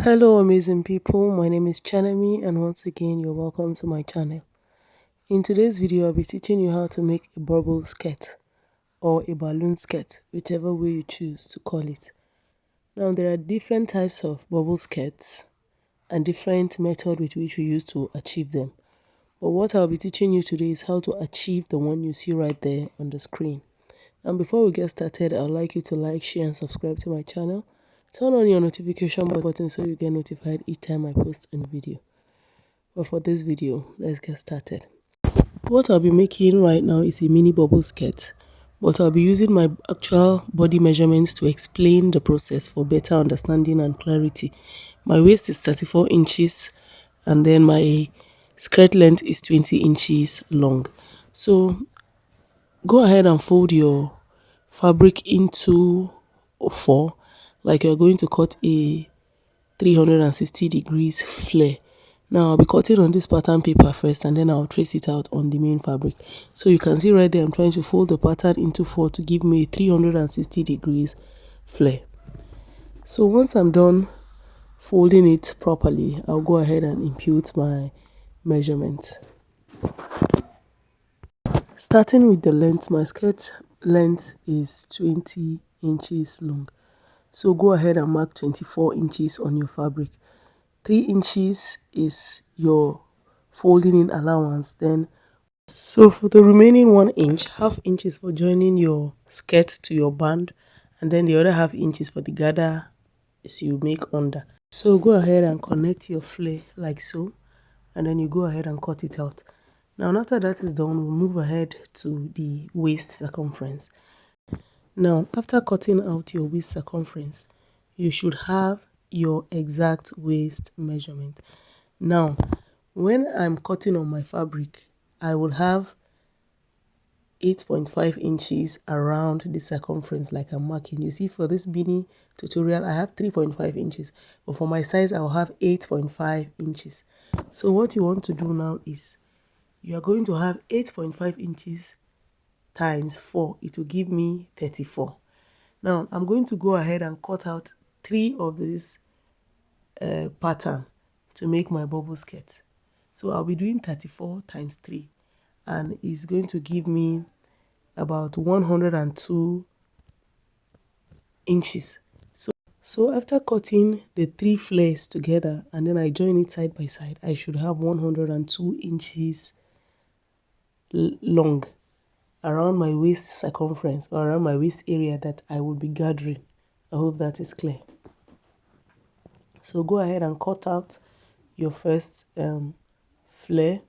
Hello, amazing people. My name is Chanami, and once again, you're welcome to my channel. In today's video, I'll be teaching you how to make a bubble skirt or a balloon skirt, whichever way you choose to call it. Now, there are different types of bubble skirts and different methods with which we use to achieve them. But what I'll be teaching you today is how to achieve the one you see right there on the screen. And before we get started, I'd like you to like, share, and subscribe to my channel. Turn on your notification button so you get notified each time I post a new video. But for this video, let's get started. What I'll be making right now is a mini bubble skirt, but I'll be using my actual body measurements to explain the process for better understanding and clarity. My waist is 34 inches and then my skirt length is 20 inches long. So go ahead and fold your fabric into four, like you're going to cut a 360 degrees flare. Now I'll be cutting on this pattern paper first, and then I'll trace it out on the main fabric. So you can see right there, I'm trying to fold the pattern into four to give me a 360 degrees flare. So once I'm done folding it properly, I'll go ahead and impute my measurements. Starting with the length, my skirt length is 20 inches long. So go ahead and mark 24 inches on your fabric. 3 inches is your folding in allowance. Then, so for the remaining 1 inch, half inch is for joining your skirt to your band, and then the other half inch is for the gather as you make under. So go ahead and connect your flare like so, and then you go ahead and cut it out. Now after that is done, we'll move ahead to the waist circumference. Now after cutting out your waist circumference, you should have your exact waist measurement. Now when I'm cutting on my fabric, I will have 8.5 inches around the circumference like I'm marking. You see, for this beanie tutorial I have 3.5 inches, but for my size I'll have 8.5 inches. So what you want to do now is you are going to have 8.5 inches times 4. It will give me 34. Now I'm going to go ahead and cut out 3 of these pattern to make my bubble skirt. So I'll be doing 34 times 3, and it's going to give me about 102 inches. So after cutting the 3 flares together and then I join it side by side, I should have 102 inches long around my waist circumference, or around my waist area that I will be gathering. I hope that is clear. So go ahead and cut out your first flare.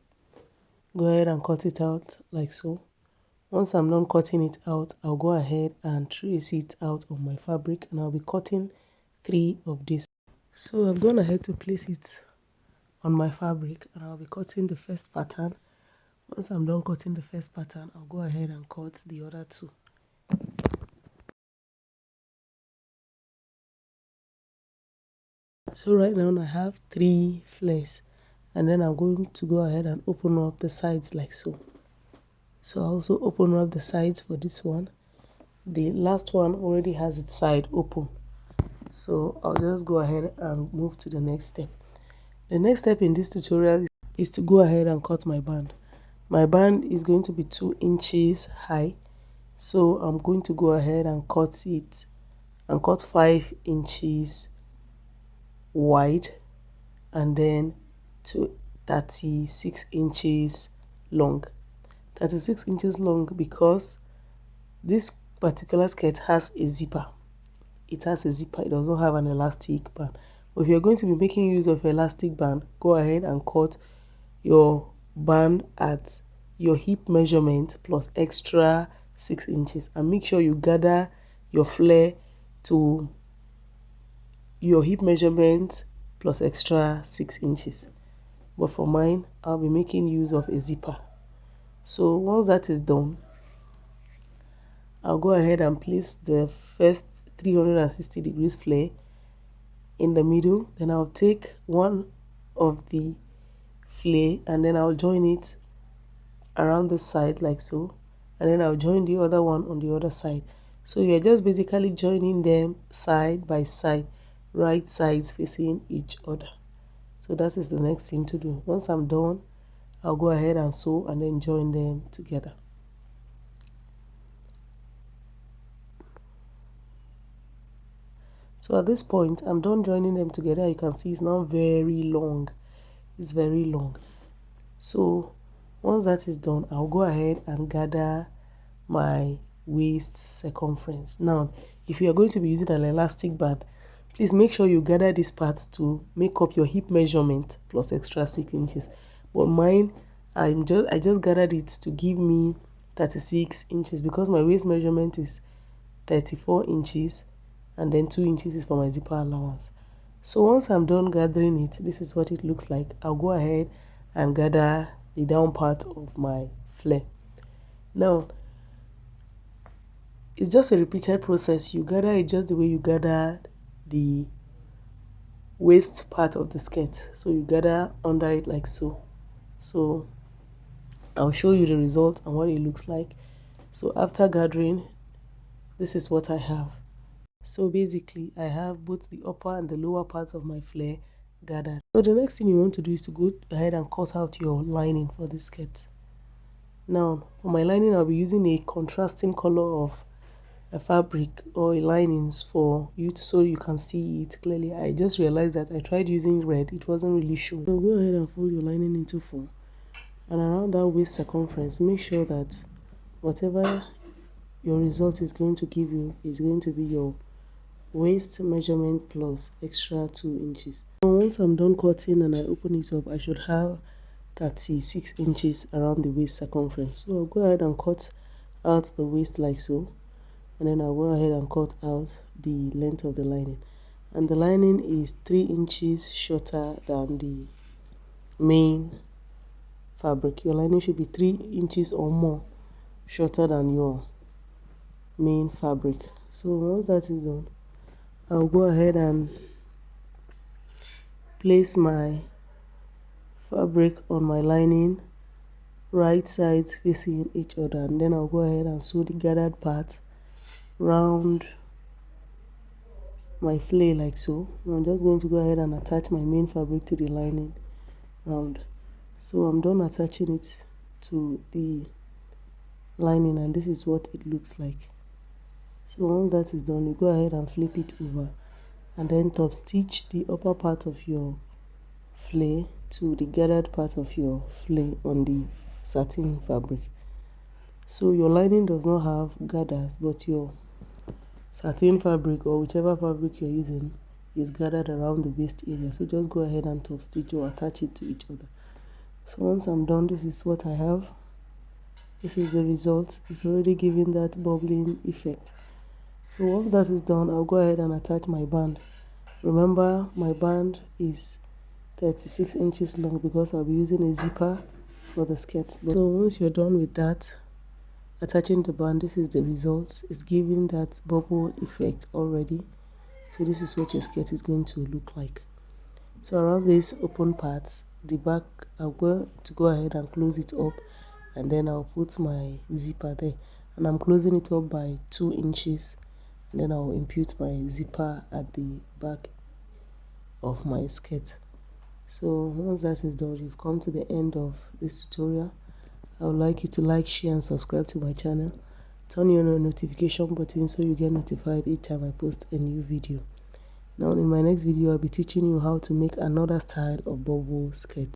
Go ahead and cut it out like so. Once I'm done cutting it out, I'll go ahead and trace it out on my fabric, and I'll be cutting 3 of these. So I've gone ahead to place it on my fabric, and I'll be cutting the first pattern. Once I'm done cutting the first pattern, I'll go ahead and cut the other 2. So right now I have 3 flares, and then I'm going to go ahead and open up the sides like so. So I also open up the sides for this one. The last one already has its side open. So I'll just go ahead and move to the next step. The next step in this tutorial is to go ahead and cut my band. My band is going to be 2 inches high. So I'm going to go ahead and cut it, and cut 5 inches wide, and then to 36 inches long. 36 inches long because this particular skirt has a zipper. It has a zipper. It does not have an elastic band. But if you're going to be making use of elastic band, go ahead and cut your band at your hip measurement plus extra 6 inches, and make sure you gather your flare to your hip measurement plus extra 6 inches. But for mine, I'll be making use of a zipper. So once that is done, I'll go ahead and place the first 360 degrees flare in the middle. Then I'll take one of the flare, and then I'll join it around the side like so, and then I'll join the other one on the other side. So you're just basically joining them side by side right sides facing each other. So that is the next thing to do. Once I'm done, I'll go ahead and sew and then join them together. So at this point, I'm done joining them together. You can see it's now very long. It's very long. So once that is done, I'll go ahead and gather my waist circumference. Now, if you are going to be using an elastic band, please make sure you gather these parts to make up your hip measurement plus extra 6 inches. But mine, I just gathered it to give me 36 inches because my waist measurement is 34 inches and then 2 inches is for my zipper allowance. So once I'm done gathering it, this is what it looks like. I'll go ahead and gather the down part of my flare. Now, it's just a repeated process. You gather it just the way you gather the waist part of the skirt. So you gather under it like so. So I'll show you the result and what it looks like. So after gathering, this is what I have. So basically, I have both the upper and the lower parts of my flare gathered. So the next thing you want to do is to go ahead and cut out your lining for the skirt. Now, for my lining, I'll be using a contrasting color of a fabric or a linings for you so you can see it clearly. I just realized that I tried using red. It wasn't really showing. So go ahead and fold your lining into 4. And around that waist circumference, make sure that whatever your result is going to give you is going to be your waist measurement plus extra 2 inches. Now, once I'm done cutting and I open it up, I should have 36 inches around the waist circumference. So I'll go ahead and cut out the waist like so, and then I'll go ahead and cut out the length of the lining. And the lining is 3 inches shorter than the main fabric. Your lining should be 3 inches or more shorter than your main fabric. So once that is done, I'll go ahead and place my fabric on my lining, right sides facing each other, and then I'll go ahead and sew the gathered part round my flare like so. I'm just going to go ahead and attach my main fabric to the lining round. So I'm done attaching it to the lining, and this is what it looks like. So once that is done, you go ahead and flip it over and then top stitch the upper part of your flare to the gathered part of your flare on the satin fabric. So your lining does not have gathers, but your satin fabric or whichever fabric you're using is gathered around the waist area. So just go ahead and top stitch or attach it to each other. So once I'm done, this is what I have. This is the result. It's already giving that bubbling effect. So once that is done, I'll go ahead and attach my band. Remember, my band is 36 inches long because I'll be using a zipper for the skirt. So once you're done with that, attaching the band, this is the result. It's giving that bubble effect already. So this is what your skirt is going to look like. So around this open part, the back, I'm going to go ahead and close it up, and then I'll put my zipper there. And I'm closing it up by 2 inches, and then I'll impute my zipper at the back of my skirt. So once that is done, you've come to the end of this tutorial. I would like you to like, share and subscribe to my channel. Turn on your notification button so you get notified each time I post a new video. Now in my next video, I'll be teaching you how to make another style of bubble skirt.